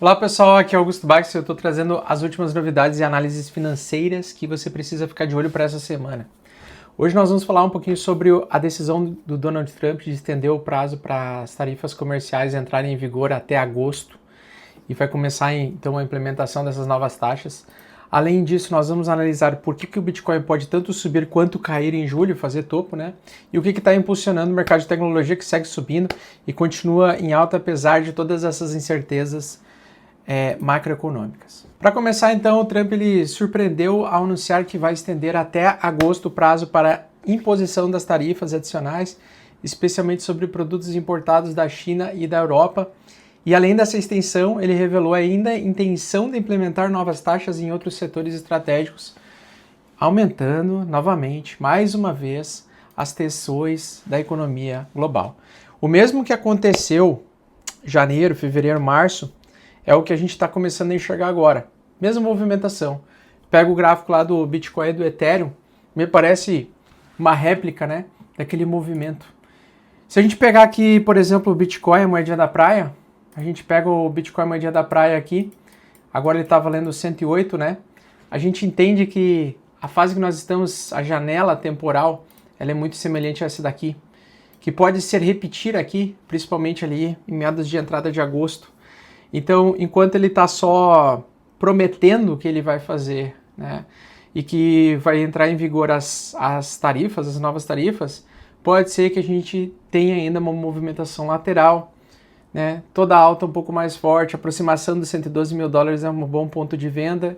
Olá pessoal, aqui é Augusto Bax e eu estou trazendo as últimas novidades e análises financeiras que você precisa ficar de olho para essa semana. Hoje nós vamos falar um pouquinho sobre a decisão do Donald Trump de estender o prazo para as tarifas comerciais entrarem em vigor até agosto e vai começar então a implementação dessas novas taxas. Além disso, nós vamos analisar por que o Bitcoin pode tanto subir quanto cair em julho, fazer topo, né? E o que está impulsionando o mercado de tecnologia que segue subindo e continua em alta apesar de todas essas incertezas macroeconômicas. Para começar, então, o Trump ele surpreendeu ao anunciar que vai estender até agosto o prazo para imposição das tarifas adicionais, especialmente sobre produtos importados da China e da Europa. E além dessa extensão, ele revelou ainda a intenção de implementar novas taxas em outros setores estratégicos, aumentando novamente, mais uma vez, as tensões da economia global. O mesmo que aconteceu em janeiro, fevereiro, março, é o que a gente está começando a enxergar agora. Mesma movimentação. Pega o gráfico lá do Bitcoin e do Ethereum, me parece uma réplica, né, daquele movimento. Se a gente pegar aqui, por exemplo, o Bitcoin, a moedinha da praia, a gente pega o Bitcoin, a moedinha da praia aqui, agora ele está valendo 108, né? A gente entende que a fase que nós estamos, a janela temporal, ela é muito semelhante a essa daqui, que pode se repetir aqui, principalmente ali em meados de entrada de agosto. Então, enquanto ele está só prometendo que ele vai fazer, né, e que vai entrar em vigor as tarifas, as novas tarifas, pode ser que a gente tenha ainda uma movimentação lateral, né, toda alta um pouco mais forte, aproximação dos 112 mil dólares é um bom ponto de venda,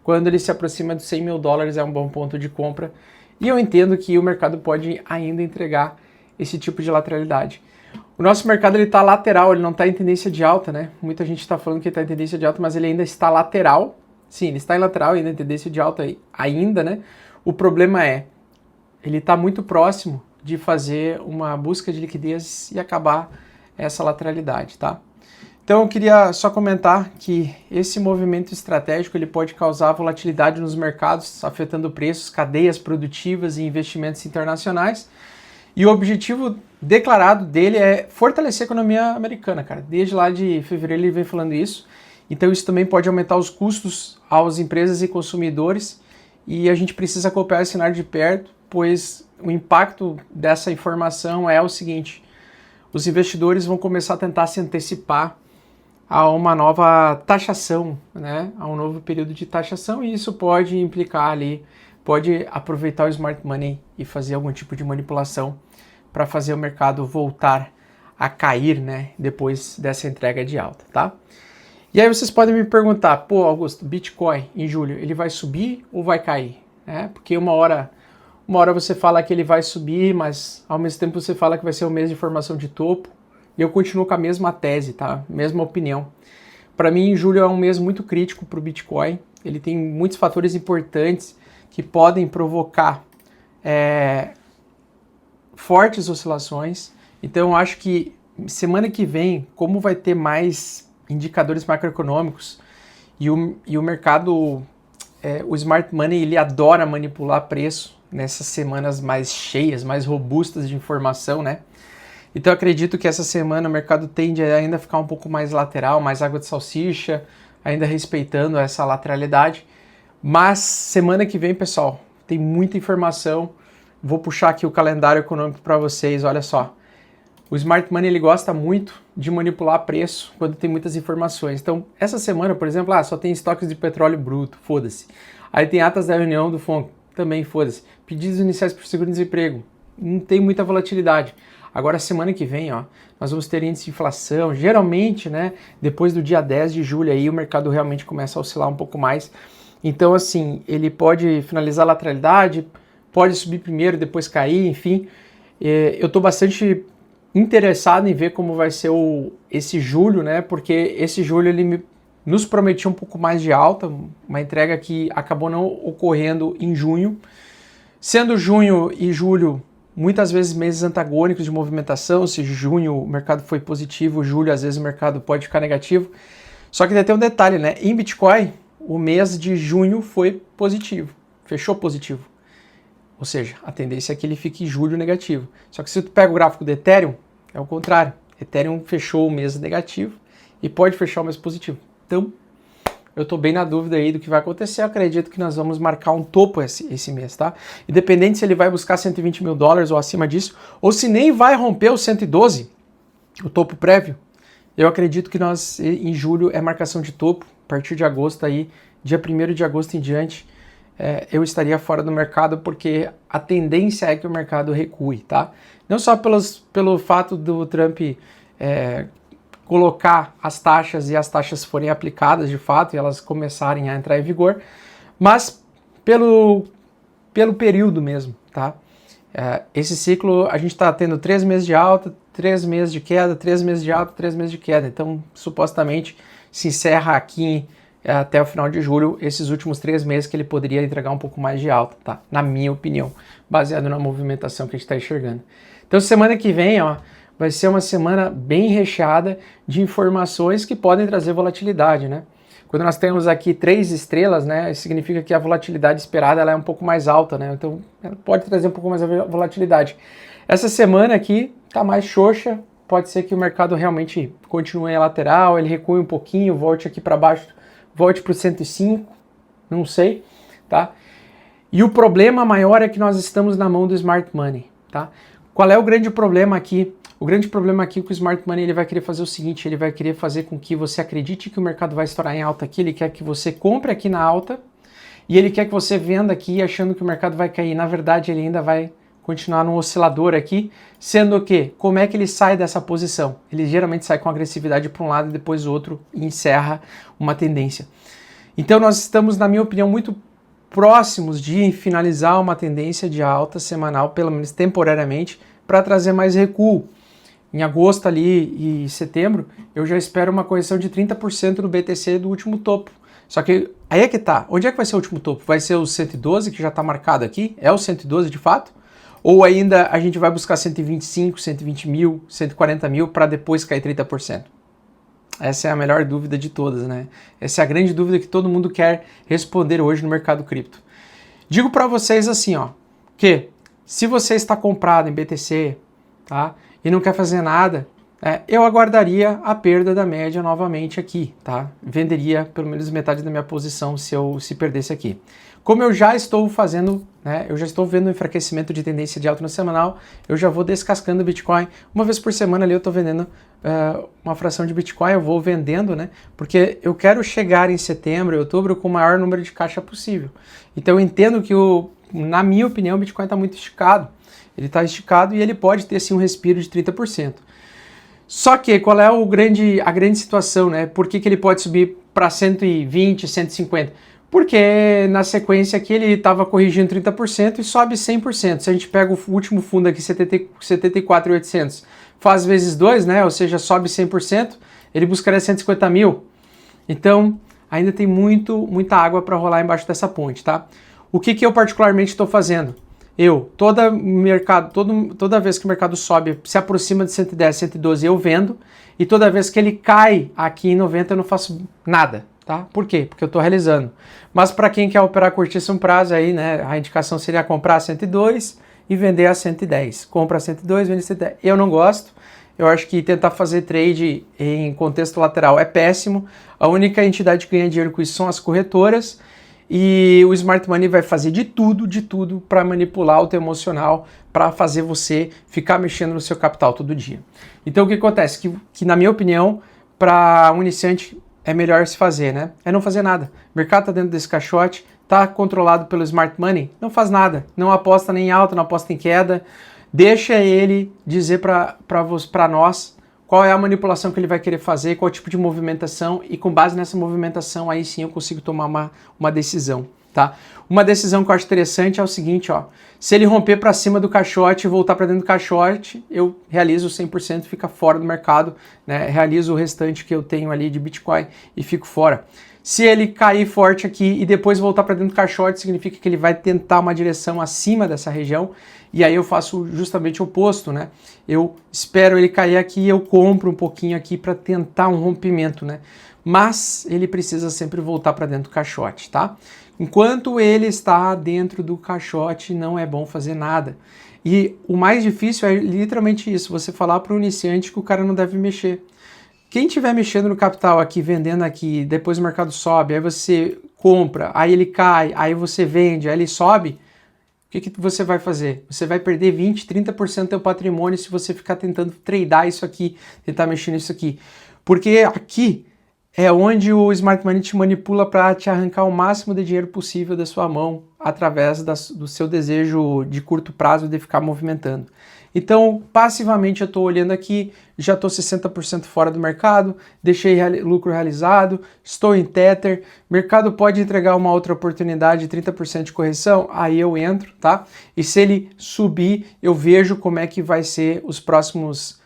quando ele se aproxima dos 100 mil dólares é um bom ponto de compra, e eu entendo que o mercado pode ainda entregar esse tipo de lateralidade. O nosso mercado ele está lateral, ele não está em tendência de alta, né? Muita gente está falando que está em tendência de alta, mas ele ainda está lateral. Sim, ele está em lateral, ainda em tendência de alta ainda, né? O problema é, ele está muito próximo de fazer uma busca de liquidez e acabar essa lateralidade, tá? Então eu queria só comentar que esse movimento estratégico ele pode causar volatilidade nos mercados, afetando preços, cadeias produtivas e investimentos internacionais. E o objetivo declarado dele é fortalecer a economia americana, cara. Desde lá de fevereiro ele vem falando isso. Então isso também pode aumentar os custos às empresas e consumidores. E a gente precisa acompanhar esse cenário de perto, pois o impacto dessa informação é o seguinte. Os investidores vão começar a tentar se antecipar a uma nova taxação, né? A um novo período de taxação. E isso pode implicar ali, pode aproveitar o smart money e fazer algum tipo de manipulação para fazer o mercado voltar a cair, né, depois dessa entrega de alta, tá? E aí vocês podem me perguntar, pô, Augusto, Bitcoin em julho, ele vai subir ou vai cair? Porque uma hora você fala que ele vai subir, mas ao mesmo tempo você fala que vai ser um mês de formação de topo, e eu continuo com a mesma tese, tá? Mesma opinião. Para mim, julho é um mês muito crítico para o Bitcoin, ele tem muitos fatores importantes que podem provocar fortes oscilações. Então eu acho que semana que vem, como vai ter mais indicadores macroeconômicos e o mercado, o smart money, ele adora manipular preço nessas semanas mais cheias, mais robustas de informação, né? Então eu acredito que essa semana o mercado tende a ainda ficar um pouco mais lateral, mais água de salsicha, ainda respeitando essa lateralidade. Mas semana que vem, pessoal, tem muita informação. Vou puxar aqui o calendário econômico para vocês, olha só. O Smart Money ele gosta muito de manipular preço quando tem muitas informações. Então, essa semana, por exemplo, só tem estoques de petróleo bruto, foda-se. Aí tem atas da reunião do FONC, também foda-se. Pedidos iniciais por seguro-desemprego, não tem muita volatilidade. Agora, semana que vem, nós vamos ter índice de inflação. Geralmente, né, depois do dia 10 de julho, aí o mercado realmente começa a oscilar um pouco mais. Então, assim, ele pode finalizar a lateralidade, pode subir primeiro, depois cair, enfim. Eu estou bastante interessado em ver como vai ser esse julho, né? Porque esse julho ele nos prometia um pouco mais de alta, uma entrega que acabou não ocorrendo em junho. Sendo junho e julho muitas vezes meses antagônicos de movimentação, se junho o mercado foi positivo, julho às vezes o mercado pode ficar negativo. Só que tem um detalhe, né? Em Bitcoin, o mês de junho foi positivo, fechou positivo. Ou seja, a tendência é que ele fique em julho negativo. Só que se tu pega o gráfico do Ethereum, é o contrário. Ethereum fechou o mês negativo e pode fechar o mês positivo. Então, eu estou bem na dúvida aí do que vai acontecer. Eu acredito que nós vamos marcar um topo esse mês, tá? Independente se ele vai buscar 120 mil dólares ou acima disso, ou se nem vai romper o 112, o topo prévio, eu acredito que nós, em julho, é marcação de topo. A partir de agosto aí, dia 1º de agosto em diante, eu estaria fora do mercado, porque a tendência é que o mercado recue, tá? Não só pelo fato do Trump colocar as taxas e as taxas forem aplicadas de fato e elas começarem a entrar em vigor, mas pelo período mesmo, tá? Esse ciclo a gente está tendo 3 meses de alta, 3 meses de queda, 3 meses de alta, 3 meses de queda. Então, supostamente, se encerra aqui até o final de julho, esses últimos 3 meses que ele poderia entregar um pouco mais de alta, tá? Na minha opinião, baseado na movimentação que a gente está enxergando. Então, semana que vem, ó, vai ser uma semana bem recheada de informações que podem trazer volatilidade, né? Quando nós temos aqui 3 estrelas, né, significa que a volatilidade esperada ela é um pouco mais alta, né? Então, ela pode trazer um pouco mais a volatilidade. Essa semana aqui tá mais xoxa, pode ser que o mercado realmente continue em lateral, ele recue um pouquinho, volte aqui para baixo, volte para o 105, não sei, tá? E o problema maior é que nós estamos na mão do Smart Money, tá? Qual é o grande problema aqui? O grande problema aqui é que o Smart Money ele vai querer fazer o seguinte, ele vai querer fazer com que você acredite que o mercado vai estourar em alta aqui, ele quer que você compre aqui na alta e ele quer que você venda aqui achando que o mercado vai cair. Na verdade, ele ainda vai continuar num oscilador aqui, sendo que, como é que ele sai dessa posição? Ele geralmente sai com agressividade para um lado e depois o outro e encerra uma tendência. Então nós estamos, na minha opinião, muito próximos de finalizar uma tendência de alta semanal, pelo menos temporariamente, para trazer mais recuo. Em agosto ali e setembro, eu já espero uma correção de 30% no BTC do último topo. Só que aí é que tá. Onde é que vai ser o último topo? Vai ser o 112, que já está marcado aqui? É o 112 de fato? Ou ainda a gente vai buscar 125, 120 mil, 140 mil para depois cair 30%? Essa é a melhor dúvida de todas, né? Essa é a grande dúvida que todo mundo quer responder hoje no mercado cripto. Digo para vocês assim, ó, que se você está comprado em BTC, tá? E não quer fazer nada, eu aguardaria a perda da média novamente aqui, tá? Venderia pelo menos metade da minha posição se perdesse aqui. Como eu já estou fazendo, né? Eu já estou vendo o enfraquecimento de tendência de alta no semanal, eu já vou descascando o Bitcoin. Uma vez por semana ali eu estou vendendo uma fração de Bitcoin, eu vou vendendo, né? Porque eu quero chegar em setembro, outubro com o maior número de caixa possível. Então eu entendo que, na minha opinião, o Bitcoin está muito esticado. Ele está esticado e ele pode ter sim um respiro de 30%. Só que qual é a grande situação, né? Por que ele pode subir para 120, 150? Porque na sequência aqui ele estava corrigindo 30% e sobe 100%. Se a gente pega o último fundo aqui, 74.800, faz vezes 2, né? Ou seja, sobe 100%, ele buscaria 150 mil. Então, ainda tem muita água para rolar embaixo dessa ponte, tá? O que eu particularmente estou fazendo? Toda vez que o mercado sobe, se aproxima de 110, 112, eu vendo. E toda vez que ele cai aqui em 90, eu não faço nada, tá? Por quê? Porque eu estou realizando. Mas para quem quer operar curtíssimo prazo, aí, né, a indicação seria comprar a 102 e vender a 110. Compra a 102, vende a 110. Eu não gosto. Eu acho que tentar fazer trade em contexto lateral é péssimo. A única entidade que ganha dinheiro com isso são as corretoras. E o Smart Money vai fazer de tudo para manipular o teu emocional, para fazer você ficar mexendo no seu capital todo dia. Então o que acontece? Que na minha opinião, para um iniciante é melhor se fazer, né? É não fazer nada. O mercado está dentro desse caixote, está controlado pelo Smart Money, não faz nada. Não aposta nem em alta, não aposta em queda. Deixa ele dizer para nós qual é a manipulação que ele vai querer fazer, qual tipo de movimentação, e com base nessa movimentação, aí sim eu consigo tomar uma decisão, tá? Uma decisão que eu acho interessante é o seguinte, ó, se ele romper para cima do caixote e voltar para dentro do caixote, eu realizo 100%, fica fora do mercado, né? Realizo o restante que eu tenho ali de Bitcoin e fico fora. Se ele cair forte aqui e depois voltar para dentro do caixote, significa que ele vai tentar uma direção acima dessa região, e aí eu faço justamente o oposto, né? Eu espero ele cair aqui e eu compro um pouquinho aqui para tentar um rompimento, né? Mas ele precisa sempre voltar para dentro do caixote, tá? Enquanto ele está dentro do caixote, não é bom fazer nada. E o mais difícil é literalmente isso, você falar para o iniciante que o cara não deve mexer. Quem estiver mexendo no capital aqui, vendendo aqui, depois o mercado sobe, aí você compra, aí ele cai, aí você vende, aí ele sobe, o que você vai fazer? Você vai perder 20, 30% do seu patrimônio se você ficar tentando tradear isso aqui, tentar mexer nisso aqui. Porque aqui é onde o Smart Money te manipula para te arrancar o máximo de dinheiro possível da sua mão através do seu desejo de curto prazo de ficar movimentando. Então, passivamente eu estou olhando aqui, já estou 60% fora do mercado, deixei lucro realizado, estou em Tether, mercado pode entregar uma outra oportunidade, 30% de correção, aí eu entro, tá? E se ele subir, eu vejo como é que vai ser os próximos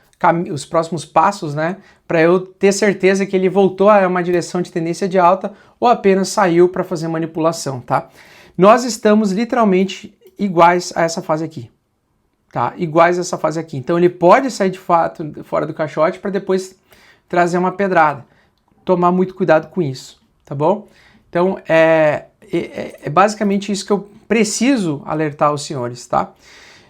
passos, né? Para eu ter certeza que ele voltou a uma direção de tendência de alta ou apenas saiu para fazer manipulação, tá? Nós estamos literalmente iguais a essa fase aqui. Tá? Iguais a essa fase aqui. Então ele pode sair de fato fora do caixote para depois trazer uma pedrada. Tomar muito cuidado com isso, tá bom? Então é basicamente isso que eu preciso alertar os senhores, tá?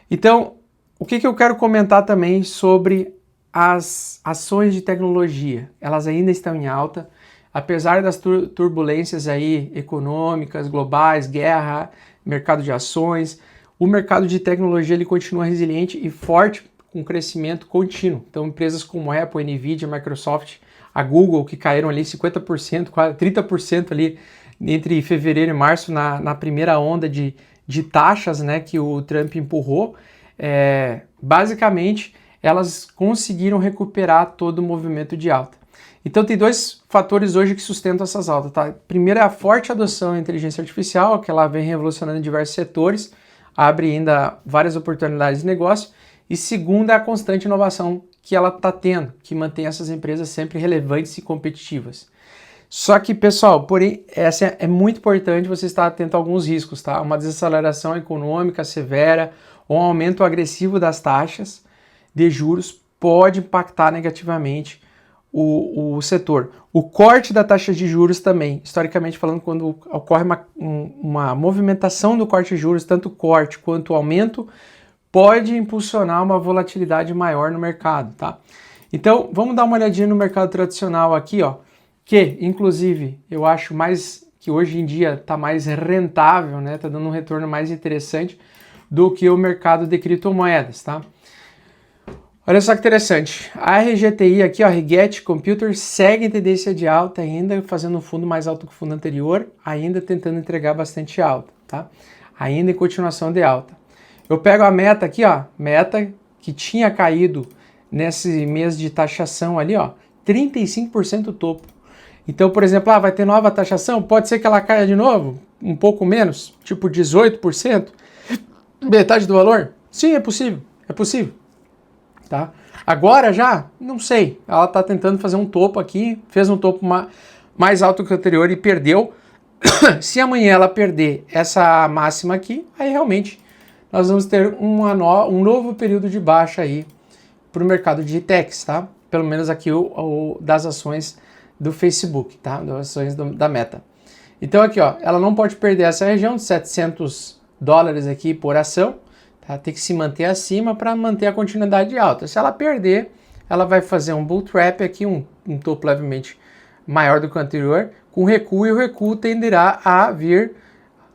Então, o que eu quero comentar também sobre as ações de tecnologia. Elas ainda estão em alta, apesar das turbulências aí econômicas, globais, guerra, mercado de ações. O mercado de tecnologia ele continua resiliente e forte, com crescimento contínuo. Então, empresas como Apple, Nvidia, Microsoft, a Google, que caíram ali 50%, quase 30% ali entre fevereiro e março, na primeira onda de taxas, né, que o Trump empurrou, basicamente elas conseguiram recuperar todo o movimento de alta. Então tem dois fatores hoje que sustentam essas altas. Tá? Primeiro é a forte adoção da inteligência artificial, que ela vem revolucionando diversos setores, abre ainda várias oportunidades de negócio, e segunda é a constante inovação que ela está tendo, que mantém essas empresas sempre relevantes e competitivas. Só que, pessoal, porém, essa é muito importante você estar atento a alguns riscos, tá? Uma desaceleração econômica severa ou um aumento agressivo das taxas de juros pode impactar negativamente o setor. O corte da taxa de juros também, historicamente falando, quando ocorre uma movimentação do corte de juros, tanto o corte quanto o aumento, pode impulsionar uma volatilidade maior no mercado, tá? Então, vamos dar uma olhadinha no mercado tradicional aqui, ó, que, inclusive, eu acho que hoje em dia está mais rentável, né? Está dando um retorno mais interessante do que o mercado de criptomoedas, tá? Olha só que interessante, a RGTI aqui, ó, Rigetti Computer, segue em tendência de alta ainda, fazendo um fundo mais alto que o fundo anterior, ainda tentando entregar bastante alta, tá? Ainda em continuação de alta. Eu pego a Meta aqui, ó, Meta que tinha caído nesse mês de taxação ali, ó, 35% topo. Então, por exemplo, vai ter nova taxação, pode ser que ela caia de novo, um pouco menos, tipo 18%, metade do valor? Sim, é possível, é possível. Tá? Agora já, não sei, ela está tentando fazer um topo aqui, fez um topo mais alto que o anterior e perdeu. Se amanhã ela perder essa máxima aqui, aí realmente nós vamos ter um novo período de baixa aí para o mercado de techs, tá? Pelo menos aqui das ações do Facebook, tá? Das ações da Meta. Então aqui, ó, ela não pode perder essa região de $700 aqui por ação. Tá? Tem que se manter acima para manter a continuidade de alta. Se ela perder, ela vai fazer um bull trap aqui, um topo levemente maior do que o anterior, com recuo, e o recuo tenderá a vir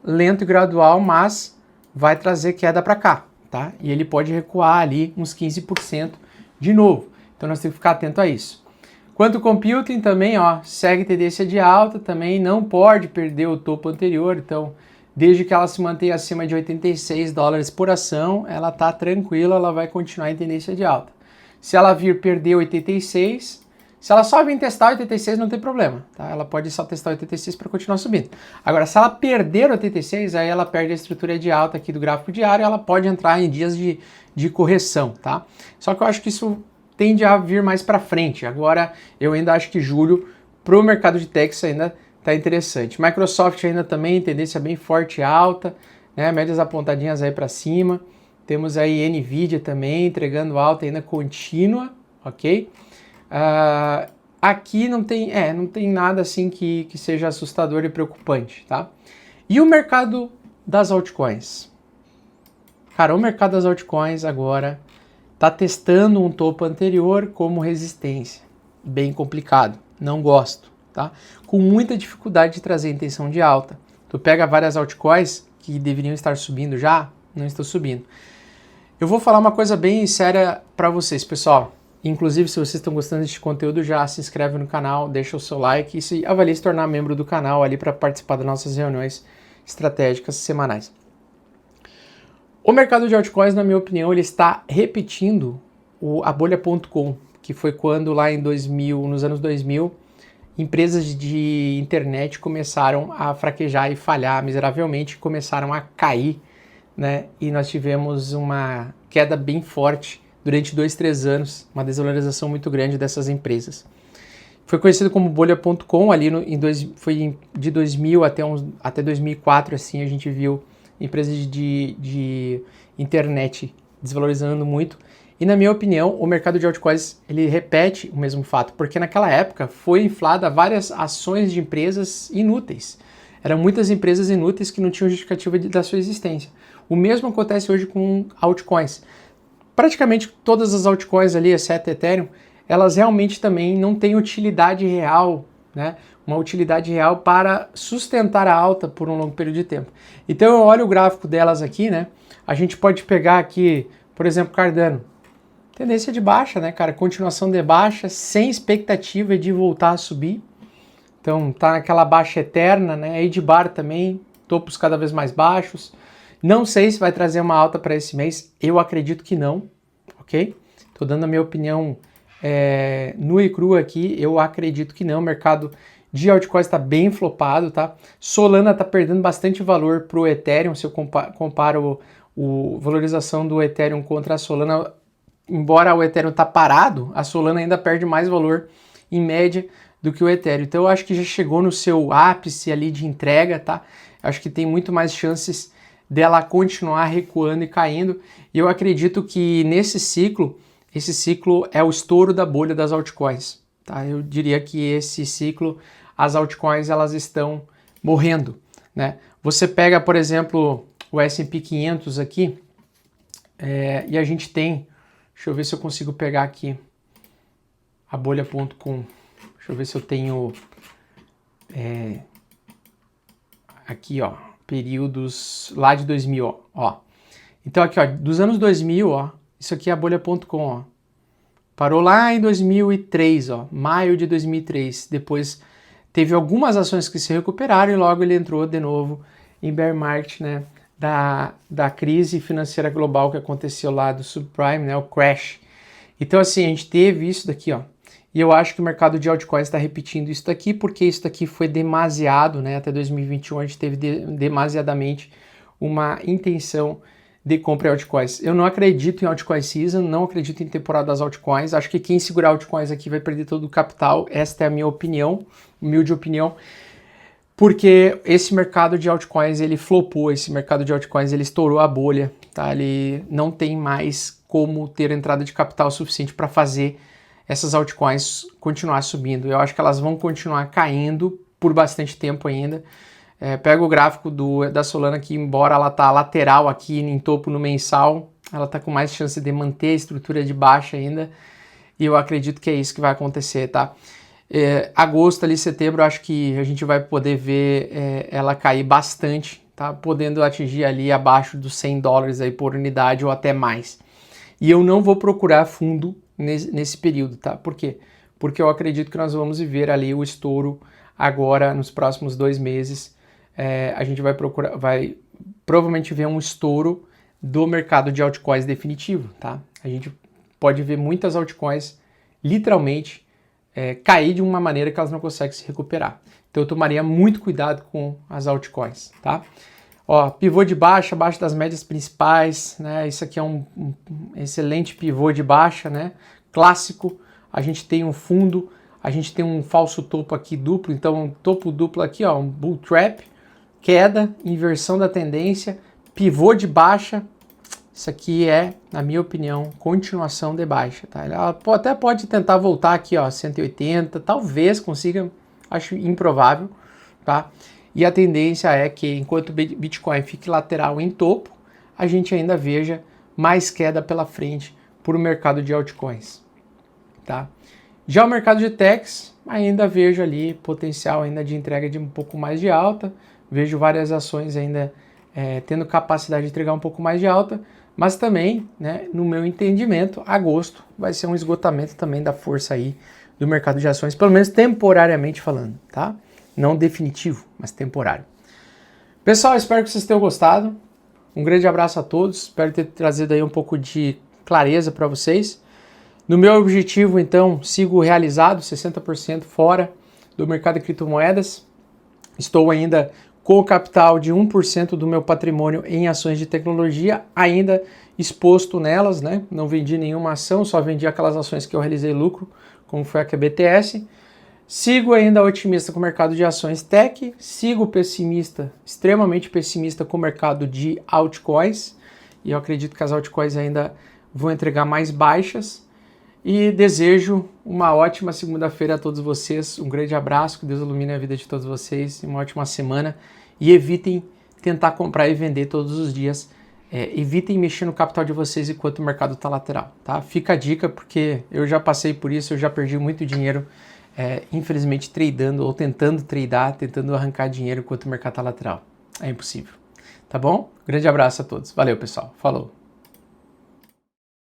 lento e gradual, mas vai trazer queda para cá, tá? E ele pode recuar ali uns 15% de novo. Então nós temos que ficar atento a isso. Quanto ao computing também, ó, segue tendência de alta, também não pode perder o topo anterior, então desde que ela se mantenha acima de $86 por ação, ela está tranquila, ela vai continuar em tendência de alta. Se ela vir perder 86, se ela só vir testar 86 não tem problema, tá? Ela pode só testar 86 para continuar subindo. Agora, se ela perder 86, aí ela perde a estrutura de alta aqui do gráfico diário, ela pode entrar em dias de correção, tá? Só que eu acho que isso tende a vir mais para frente. Agora, eu ainda acho que julho, para o mercado de techs ainda tá interessante. Microsoft ainda também, tendência bem forte e alta, né? Médias apontadinhas aí para cima. Temos aí Nvidia também entregando alta ainda contínua, ok? Aqui não tem nada assim que seja assustador e preocupante, tá? E o mercado das altcoins? Cara, o mercado das altcoins agora tá testando um topo anterior como resistência. bem complicado, não gosto, tá? Com muita dificuldade de trazer intenção de alta. Tu pega várias altcoins que deveriam estar subindo já, não estão subindo. Eu vou falar uma coisa bem séria para vocês, pessoal. Inclusive, se vocês estão gostando deste conteúdo, já se inscreve no canal, deixa o seu like e se avalie se tornar membro do canal ali para participar das nossas reuniões estratégicas semanais. O mercado de altcoins, na minha opinião, ele está repetindo a bolha.com, que foi quando lá em 2000, nos anos 2000, empresas de internet começaram a fraquejar e falhar miseravelmente, começaram a cair, né? E nós tivemos uma queda bem forte durante 2-3 anos, uma desvalorização muito grande dessas empresas. Foi conhecido como bolha.com, ali foi de 2000 até 2004, assim, a gente viu empresas de internet desvalorizando muito. E na minha opinião, o mercado de altcoins, ele repete o mesmo fato, porque naquela época foi inflada várias ações de empresas inúteis. Eram muitas empresas inúteis que não tinham justificativa da sua existência. O mesmo acontece hoje com altcoins. Praticamente todas as altcoins ali, exceto Ethereum, elas realmente também não têm utilidade real, né? Uma utilidade real para sustentar a alta por um longo período de tempo. Então eu olho o gráfico delas aqui, né? A gente pode pegar aqui, por exemplo, Cardano. Tendência de baixa, né, cara? Continuação de baixa, sem expectativa de voltar a subir. Então tá naquela baixa eterna, né? Edbar também, topos cada vez mais baixos. Não sei se vai trazer uma alta para esse mês, eu acredito que não, ok? Tô dando a minha opinião nua e crua aqui, eu acredito que não. O mercado de altcoins está bem flopado, tá? Solana tá perdendo bastante valor pro Ethereum, se eu comparo a valorização do Ethereum contra a Solana. Embora o Ethereum tá parado, a Solana ainda perde mais valor em média do que o Ethereum. Então eu acho que já chegou no seu ápice ali de entrega, tá? Acho que tem muito mais chances dela continuar recuando e caindo. E eu acredito que nesse ciclo, esse ciclo é o estouro da bolha das altcoins, tá? Eu diria que esse ciclo, as altcoins, elas estão morrendo, né? Você pega, por exemplo, o S&P 500 aqui, e a gente tem, deixa eu ver se eu consigo pegar aqui a bolha.com. Deixa eu ver se eu tenho aqui, ó, períodos lá de 2000, ó. Então aqui, ó, dos anos 2000, ó, isso aqui é a bolha.com, ó. Parou lá em 2003, ó, maio de 2003. Depois teve algumas ações que se recuperaram e logo ele entrou de novo em bear market, né, da crise financeira global que aconteceu lá do subprime, né, o crash. Então assim, a gente teve isso daqui, ó. E eu acho que o mercado de altcoins está repetindo isso daqui, porque isso daqui foi demasiado, né? Até 2021 a gente teve demasiadamente uma intenção de compra em altcoins. Eu não acredito em altcoin season, não acredito em temporada das altcoins. Acho que quem segurar altcoins aqui vai perder todo o capital. Esta é a minha opinião, humilde opinião. Porque esse mercado de altcoins, ele flopou, esse mercado de altcoins, ele estourou a bolha, tá? Ele não tem mais como ter entrada de capital suficiente para fazer essas altcoins continuar subindo. Eu acho que elas vão continuar caindo por bastante tempo ainda. Pega o gráfico da Solana que, embora ela tá lateral aqui em topo no mensal, ela tá com mais chance de manter a estrutura de baixa ainda, e eu acredito que é isso que vai acontecer, tá? Agosto, ali, setembro, acho que a gente vai poder ver ela cair bastante, tá? Podendo atingir ali abaixo dos $100 aí por unidade ou até mais. E eu não vou procurar fundo nesse período, tá? Por quê? Porque eu acredito que nós vamos viver ali o estouro agora nos próximos 2 meses. A gente vai provavelmente ver um estouro do mercado de altcoins definitivo, tá? A gente pode ver muitas altcoins literalmente cair de uma maneira que elas não conseguem se recuperar. Então eu tomaria muito cuidado com as altcoins, tá? Ó, pivô de baixa, abaixo das médias principais, né? Isso aqui é um excelente pivô de baixa, né? Clássico. A gente tem um fundo, a gente tem um falso topo aqui duplo, então um topo duplo aqui, ó, um bull trap, queda, inversão da tendência, pivô de baixa. Isso aqui é, na minha opinião, continuação de baixa, tá? Ela até pode tentar voltar aqui, ó, 180, talvez consiga, acho improvável, tá? E a tendência é que, enquanto o Bitcoin fique lateral em topo, a gente ainda veja mais queda pela frente por o mercado de altcoins, tá? Já o mercado de techs, ainda vejo ali potencial ainda de entrega de um pouco mais de alta, vejo várias ações ainda tendo capacidade de entregar um pouco mais de alta, mas também, né, no meu entendimento, agosto vai ser um esgotamento também da força aí do mercado de ações, pelo menos temporariamente falando, tá? Não definitivo, mas temporário. Pessoal, espero que vocês tenham gostado. Um grande abraço a todos, espero ter trazido aí um pouco de clareza para vocês. No meu objetivo, então, sigo realizado, 60% fora do mercado de criptomoedas. Estou ainda com o capital de 1% do meu patrimônio em ações de tecnologia, ainda exposto nelas, né? Não vendi nenhuma ação, só vendi aquelas ações que eu realizei lucro, como foi a QBTS. Sigo ainda otimista com o mercado de ações tech, sigo pessimista, extremamente pessimista com o mercado de altcoins, e eu acredito que as altcoins ainda vão entregar mais baixas. E desejo uma ótima segunda-feira a todos vocês, um grande abraço, que Deus ilumine a vida de todos vocês, uma ótima semana, e evitem tentar comprar e vender todos os dias, evitem mexer no capital de vocês enquanto o mercado está lateral, tá? Fica a dica, porque eu já passei por isso, eu já perdi muito dinheiro, infelizmente tradando ou tentando tradar, tentando arrancar dinheiro enquanto o mercado está lateral, é impossível, tá bom? Grande abraço a todos, valeu pessoal, falou!